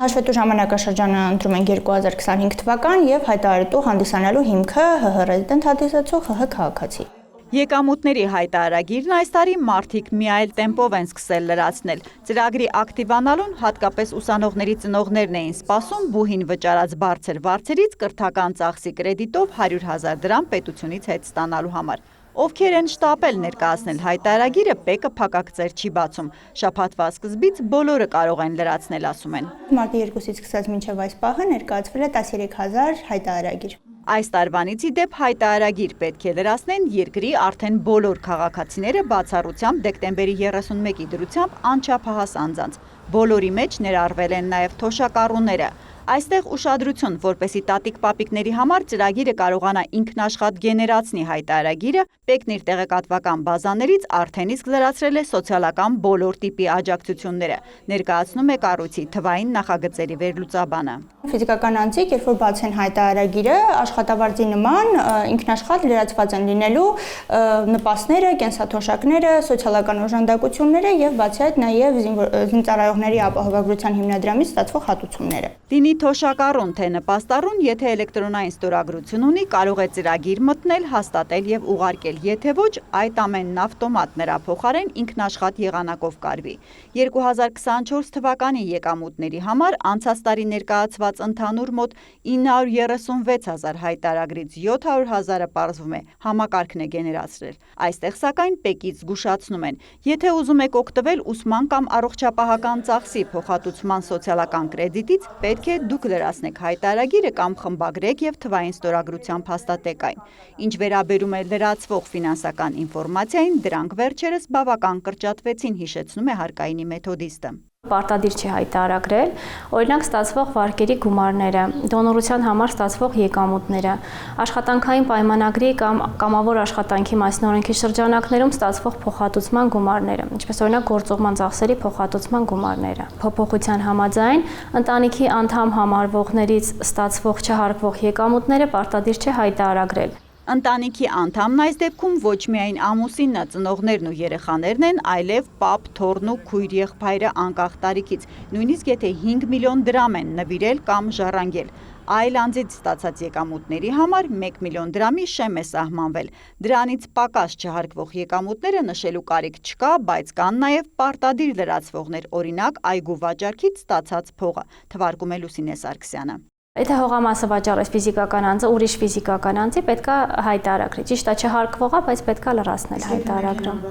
Հաշվետու ժամանակաշրջանը ընտրում ենք 2025 թվական եւ հայտարարետու հանդիսանալու հիմքը ՀՀ ռեզիդենտ հանդիսացող ՀՀ քաղաքացի։ Եկամուտների հայտարարագիրն այս տարի մարդիկ մի այլ տեմպով են սկսել լրացնել։ Ծրագրի ակտիվանալուն հատկապես ուսանողների ծնողներն էին սպասում բուհին վճարած բարձր վարձերից կրթական ծախսի կրեդիտով 100,000 դրամ պետությունից հետ ստանալու համար։ Ովքեր են շտապել ներկայացնել հայտարարագիրը, ՊԵԿ-ը փակագծեր չի բացում։ Շաբաթվա սկզբից բոլորը կարող են լրացնել, ասում են։ Մարտի 2-ից սկսած մինչև այս պահը ներկայացվել է 13,000 հայտարարագիր։ Այս տարվանից ի դեպ հայտարարագիր պետք է լրացնեն երկրի արդեն բոլոր քաղաքացիները բացառությամբ դեկտեմբերի 31-ի դրությամբ անչափահաս անձանց։ Բոլորի մեջ ներառվել են նաև թոշակառուները։ Այստեղ ուշադրություն, որպեսզի տատիկ-պապիկների համար ծրագիրը կարողանա ինքնաշխատ գեներացնի հայտարարագիրը, ՊԵԿ-ն իր տեղեկատվական բազաներից արդեն իսկ լրացրել է սոցիալական բոլոր տիպի աջակցությունները, ներկայացնում է կառույցի թվային նախագծերի վերլուծաբանը։ Ֆիզիկական անձիկ, երբ որ բացեն հայտարարագիրը, աշխատավարձի նման ինքնաշխատ լրացված են լինելու նպաստները, կենսաթոշակները, սոցիալական օժանդակությունները եւ բացի այդ նաեւ զինծառայողների ապահովագրության հիմնադրամից ստացվող հատուցումները։ Լինի թոշակառուն թե նպաստառուն, եթե էլեկտրոնային ստորագրություն ունի, կարող է ծրագիր մտնել, հաստատել եւ ուղարկել, եթե ոչ, այդ ամենն ավտոմատ նրա փոխարեն ինքնաշխատ եղանակով կարվի։ 2024 թվականի եկամուտների համար անցած տարի ներկայացված ընդհանուր մոտ 936,000 հայտարարագրից 700,000-ը պարզվում է համակարգն է գեներացրել։ Այստեղ սակայն ՊԵԿ-ից զգուշացնում են, եթե ուզում եք օգտվել ուսման կամ առողջապահական ծախսի փոխհատուցման սոցիալական կրեդիտից, պետք է դուք լրացնեք հայտարարագիրը կամ խմբագրեք եւ թվային ստորագրությամբ հաստատեք այն։ Ինչ վերաբերում է լրացվող ֆինանսական ինֆորմացիային, դրանք վերջերս բավական կրճատվեցին, հիշեցնում է հարկայինի մեթոդիստը։ Պարտադիր չի հայտարարագրել, օրինակ ստացվող վարկերի գումարները, դոնորության համար ստացվող եկամուտները, աշխատանքային պայմանագրի կամ կամավոր աշխատանքի մասին օրենքի շրջանակներում ստացվող փոխհատուցման գումարները, ինչպես օրինակ գործուղման ծախսերի փոխհատուցման գումարները։ Փոփոխության համաձայն ընտանիքի անդամ համարվողներից ստացվող չհարկվող եկամուտները պարտադիր չէ հայտարարագրել։ Ընտանիքի անդամն այս դեպքում ոչ միայն ամուսինը, ծնողներն ու երեխաներն են, այլև պապ, թոռն ու քույր եղբայրը անկախ տարիքից, նույնիսկ եթե 5 միլիոն դրամ են նվիրել կամ ժառանգել։ Այլ անձից ստացած եկամուտների համար 1 միլիոն դրամի շեմ է սահմանվել։ Դրանից պակաս չհարկվող եկամուտները նշելու կարիք չկա, բայց կան նաև պարտադիր լրացվողներ, օրինակ այգու վաճառքից ստացած փողը, թվարկում է Լուսինե Սարգսյանը։ Եթե հողամասը վաճառես ֆիզիկական անձը, ուրիշ ֆիզիկական անձի պետքա հայտարարագրի։ Ճիշտ է, չհարկվողա, բայց պետքա լրացնել հայտարարագրում։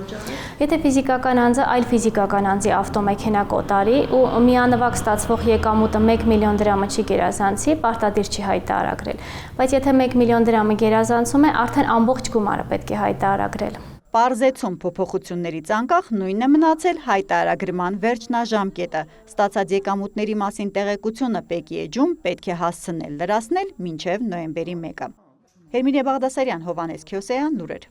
Եթե ֆիզիկական անձը այլ ֆիզիկական անձի ավտոմեքենա կոտարի ու միանվագ ստացվող եկամուտը 1 միլիոն դրամը չի գերազանցի, պարտադիր չի հայտարարագրել։ Բայց եթե 1 միլիոն դրամը գերազանցում է, արդեն ամբողջ գումարը պետք է հայտարարագրել։ Պարզեցում փոփոխություններից անկախ նույնն է մնացել հայտարարագրման վերջնաժամկետը։ Ստացած եկամուտների մասին տեղեկությունը ՊԵԿ-ի էջում պետք է հասցնել լրացնել մինչև նոյեմբերի 1-ը։ Հերմինե Բաղդասարյան, Հովհաննես Քյոսեյան, լուրեր։